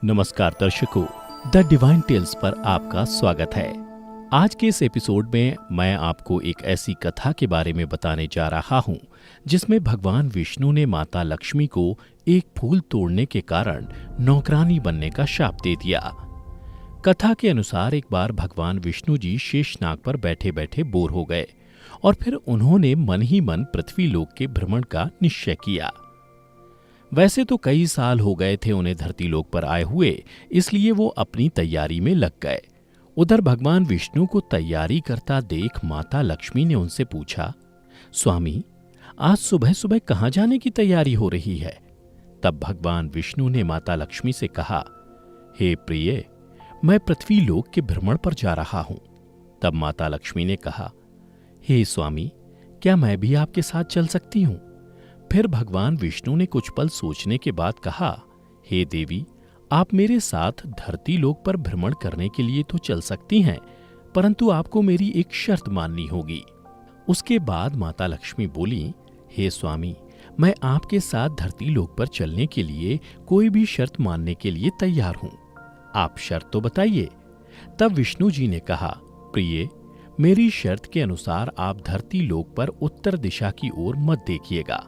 नमस्कार दर्शकों, the divine tales पर आपका स्वागत है। आज के इस एपिसोड में मैं आपको एक ऐसी कथा के बारे में बताने जा रहा हूं जिसमें भगवान विष्णु ने माता लक्ष्मी को एक फूल तोड़ने के कारण नौकरानी बनने का शाप दे दिया। कथा के अनुसार एक बार भगवान विष्णु जी शेषनाग पर बैठे बैठे बोर हो गए और फिर उन्होंने मन ही मन पृथ्वी लोक के भ्रमण का निश्चय किया। वैसे तो कई साल हो गए थे उन्हें धरती लोक पर आए हुए, इसलिए वो अपनी तैयारी में लग गए। उधर भगवान विष्णु को तैयारी करता देख माता लक्ष्मी ने उनसे पूछा, स्वामी, आज सुबह सुबह कहाँ जाने की तैयारी हो रही है? तब भगवान विष्णु ने माता लक्ष्मी से कहा, हे प्रिय, मैं पृथ्वी लोक के भ्रमण पर जा रहा हूं। तब माता लक्ष्मी ने कहा, हे स्वामी, क्या मैं भी आपके साथ चल सकती हूं? फिर भगवान विष्णु ने कुछ पल सोचने के बाद कहा, हे देवी, आप मेरे साथ धरती लोक पर भ्रमण करने के लिए तो चल सकती हैं, परंतु आपको मेरी एक शर्त माननी होगी। उसके बाद माता लक्ष्मी बोली, हे स्वामी, मैं आपके साथ धरती लोक पर चलने के लिए कोई भी शर्त मानने के लिए तैयार हूं। आप शर्त तो बताइए। तब विष्णु जी ने कहा, प्रिय, मेरी शर्त के अनुसार आप धरती लोक पर उत्तर दिशा की ओर मत देखिएगा।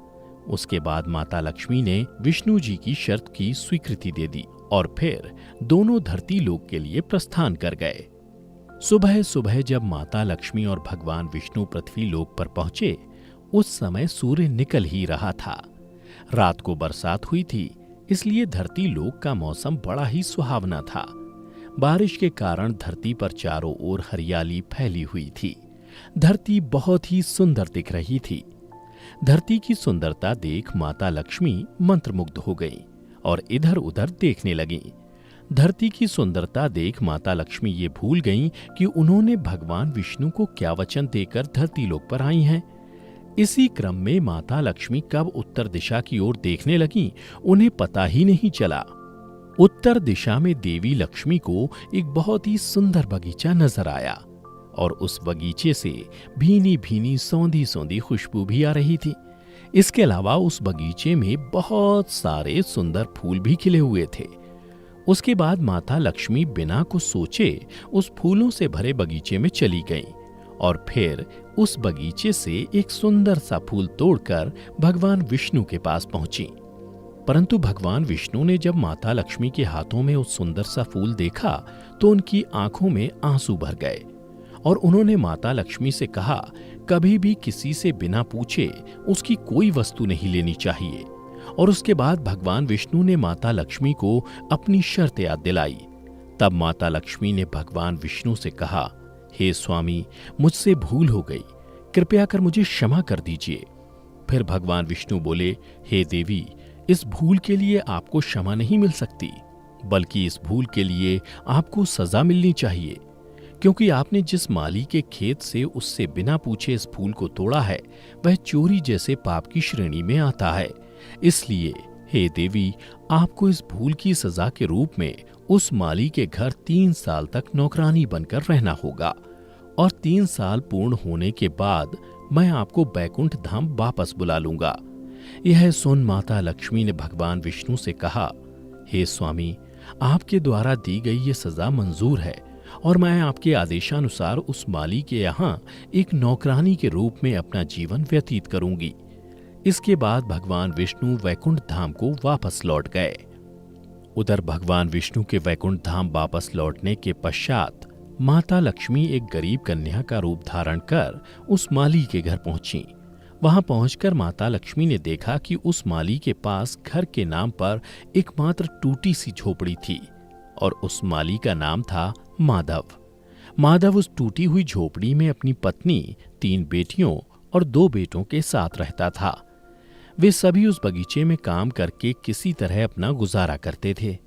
उसके बाद माता लक्ष्मी ने विष्णु जी की शर्त की स्वीकृति दे दी और फिर दोनों धरती लोक के लिए प्रस्थान कर गए। सुबह सुबह जब माता लक्ष्मी और भगवान विष्णु पृथ्वी लोक पर पहुंचे, उस समय सूर्य निकल ही रहा था। रात को बरसात हुई थी, इसलिए धरती लोक का मौसम बड़ा ही सुहावना था। बारिश के कारण धरती पर चारों ओर हरियाली फैली हुई थी। धरती बहुत ही सुंदर दिख रही थी। धरती की सुंदरता देख माता लक्ष्मी मंत्रमुग्ध हो गईं और इधर उधर देखने लगीं। धरती की सुंदरता देख माता लक्ष्मी ये भूल गईं कि उन्होंने भगवान विष्णु को क्या वचन देकर धरती लोक पर आई हैं। इसी क्रम में माता लक्ष्मी कब उत्तर दिशा की ओर देखने लगीं, उन्हें पता ही नहीं चला। उत्तर दिशा में देवी लक्ष्मी को एक बहुत ही सुंदर बगीचा नजर आया और उस बगीचे से भीनी भीनी सौंधी सौंधी खुशबू भी आ रही थी। इसके अलावा उस बगीचे में बहुत सारे सुंदर फूल भी खिले हुए थे। उसके बाद माता लक्ष्मी बिना कुछ सोचे उस फूलों से भरे बगीचे में चली गईं और फिर उस बगीचे से एक सुंदर सा फूल तोड़कर भगवान विष्णु के पास पहुंची। परंतु भगवान विष्णु ने जब माता लक्ष्मी के हाथों में उस सुंदर सा फूल देखा तो उनकी आंखों में आंसू भर गए और उन्होंने माता लक्ष्मी से कहा, कभी भी किसी से बिना पूछे उसकी कोई वस्तु नहीं लेनी चाहिए। और उसके बाद भगवान विष्णु ने माता लक्ष्मी को अपनी शर्त याद दिलाई। तब माता लक्ष्मी ने भगवान विष्णु से कहा, हे स्वामी, मुझसे भूल हो गई, कृपया कर मुझे क्षमा कर दीजिए। फिर भगवान विष्णु बोले, हे देवी, इस भूल के लिए आपको क्षमा नहीं मिल सकती, बल्कि इस भूल के लिए आपको सजा मिलनी चाहिए, क्योंकि आपने जिस माली के खेत से उससे बिना पूछे इस फूल को तोड़ा है, वह चोरी जैसे पाप की श्रेणी में आता है। इसलिए हे देवी, आपको इस भूल की सजा के रूप में उस माली के घर 3 साल तक नौकरानी बनकर रहना होगा और 3 साल पूर्ण होने के बाद मैं आपको बैकुंठ धाम वापस बुला लूंगा। यह सुन माता लक्ष्मी ने भगवान विष्णु से कहा, हे स्वामी, आपके द्वारा दी गई ये सजा मंजूर है और मैं आपके आदेशानुसार उस माली के यहाँ एक नौकरानी के रूप में अपना जीवन व्यतीत करूंगी। इसके बाद भगवान विष्णु वैकुंठ धाम को वापस लौट गए। उधर भगवान विष्णु के वैकुंठ धाम वापस लौटने के पश्चात माता लक्ष्मी एक गरीब कन्या का रूप धारण कर उस माली के घर पहुंची। वहां पहुंचकर माता लक्ष्मी ने देखा कि उस माली के पास घर के नाम पर एकमात्र टूटी सी झोपड़ी थी और उस माली का नाम था माधव। माधव उस टूटी हुई झोपड़ी में अपनी पत्नी, 3 बेटियों और 2 बेटों के साथ रहता था। वे सभी उस बगीचे में काम करके किसी तरह अपना गुजारा करते थे।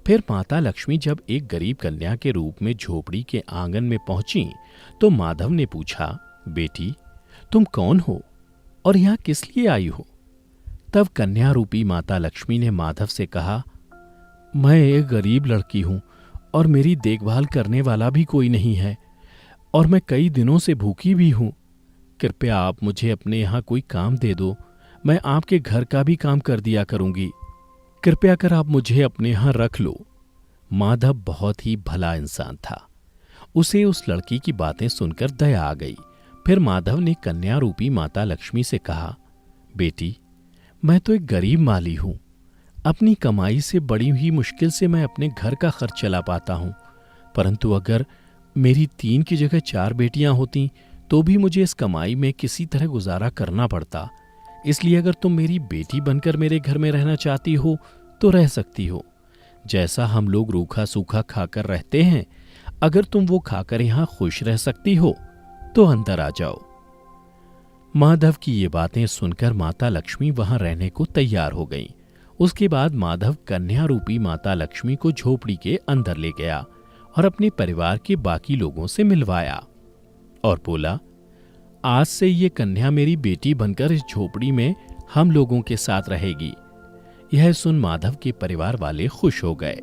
फिर माता लक्ष्मी जब एक गरीब कन्या के रूप में झोपड़ी के आंगन में पहुंची तो माधव ने पूछा, बेटी, तुम कौन हो और यहाँ किस लिए आई हो? तब कन्या रूपी माता लक्ष्मी ने माधव से कहा, मैं एक गरीब लड़की हूं और मेरी देखभाल करने वाला भी कोई नहीं है और मैं कई दिनों से भूखी भी हूं। कृपया आप मुझे अपने यहाँ कोई काम दे दो, मैं आपके घर का भी काम कर दिया करूंगी। कृपया कर आप मुझे अपने यहाँ रख लो माधव बहुत ही भला इंसान था। उसे उस लड़की की बातें सुनकर दया आ गई। फिर माधव ने कन्या रूपी माता लक्ष्मी से कहा, बेटी, मैं तो एक गरीब माली हूं। अपनी कमाई से बड़ी ही मुश्किल से मैं अपने घर का खर्च चला पाता हूं, परंतु अगर मेरी 3 की जगह 4 बेटियां होती तो भी मुझे इस कमाई में किसी तरह गुजारा करना पड़ता। इसलिए अगर तुम मेरी बेटी बनकर मेरे घर में रहना चाहती हो तो रह सकती हो। जैसा हम लोग रूखा सूखा खाकर रहते हैं, अगर तुम वो खाकर यहां खुश रह सकती हो तो अंदर आ जाओ। माधव की ये बातें सुनकर माता लक्ष्मी वहां रहने को तैयार हो गईं। उसके बाद माधव कन्या रूपी माता लक्ष्मी को झोपड़ी के अंदर ले गया और अपने परिवार के बाकी लोगों से मिलवाया और बोला, आज से ये कन्या मेरी बेटी बनकर इस झोपड़ी में हम लोगों के साथ रहेगी। यह सुन माधव के परिवार वाले खुश हो गए।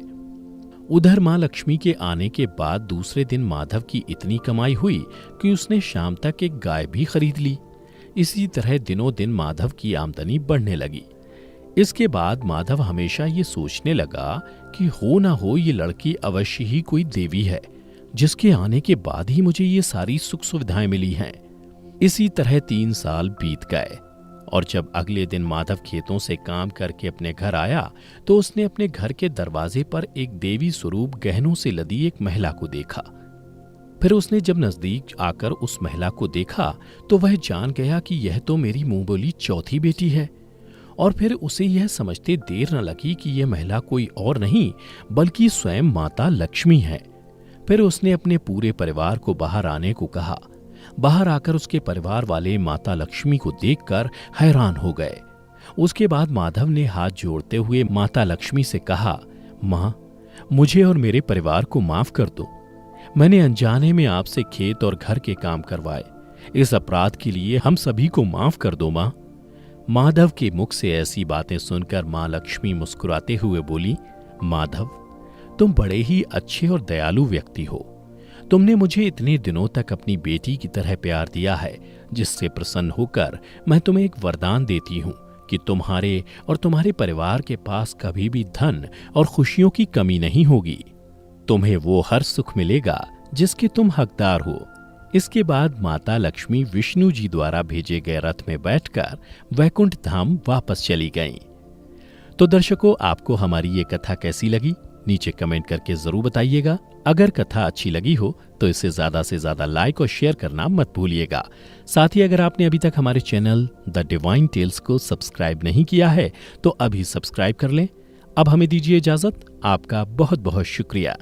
उधर मां लक्ष्मी के आने के बाद दूसरे दिन माधव की इतनी कमाई हुई कि उसने शाम तक एक गाय भी खरीद ली। इसी तरह दिनों दिन माधव की आमदनी बढ़ने लगी। इसके बाद माधव हमेशा ये सोचने लगा कि हो ना हो ये लड़की अवश्य ही कोई देवी है, जिसके आने के बाद ही मुझे ये सारी सुख सुविधाएं मिली हैं। इसी तरह 3 साल बीत गए और जब अगले दिन माधव खेतों से काम करके अपने घर आया तो उसने अपने घर के दरवाजे पर एक देवी स्वरूप गहनों से लदी एक महिला को देखा। फिर उसने जब नजदीक आकर उस महिला को देखा तो वह जान गया कि यह तो मेरी मुंह बोली चौथी बेटी है। और फिर उसे यह समझते देर न लगी कि यह महिला कोई और नहीं बल्कि स्वयं माता लक्ष्मी है। फिर उसने अपने पूरे परिवार को बाहर आने को कहा। बाहर आकर उसके परिवार वाले माता लक्ष्मी को देखकर हैरान हो गए। उसके बाद माधव ने हाथ जोड़ते हुए माता लक्ष्मी से कहा, मां, मुझे और मेरे परिवार को माफ कर दो। मैंने अनजाने में आपसे खेत और घर के काम करवाए। इस अपराध के लिए हम सभी को माफ कर दो मां। माधव के मुख से ऐसी बातें सुनकर मां लक्ष्मी मुस्कुराते हुए बोली, माधव, तुम बड़े ही अच्छे और दयालु व्यक्ति हो। तुमने मुझे इतने दिनों तक अपनी बेटी की तरह प्यार दिया है, जिससे प्रसन्न होकर मैं तुम्हें एक वरदान देती हूं कि तुम्हारे और तुम्हारे परिवार के पास कभी भी धन और खुशियों की कमी नहीं होगी। तुम्हें वो हर सुख मिलेगा जिसके तुम हकदार हो। इसके बाद माता लक्ष्मी विष्णु जी द्वारा भेजे गए रथ में बैठकर वैकुंठ धाम वापस चली गईं। तो दर्शकों, आपको हमारी ये कथा कैसी लगी? नीचे कमेंट करके जरूर बताइएगा। अगर कथा अच्छी लगी हो तो इसे ज्यादा से ज्यादा लाइक और शेयर करना मत भूलिएगा। साथ ही अगर आपने अभी तक हमारे चैनल द डिवाइन टेल्स को सब्सक्राइब नहीं किया है तो अभी सब्सक्राइब कर लें। अब हमें दीजिए इजाजत। आपका बहुत बहुत शुक्रिया।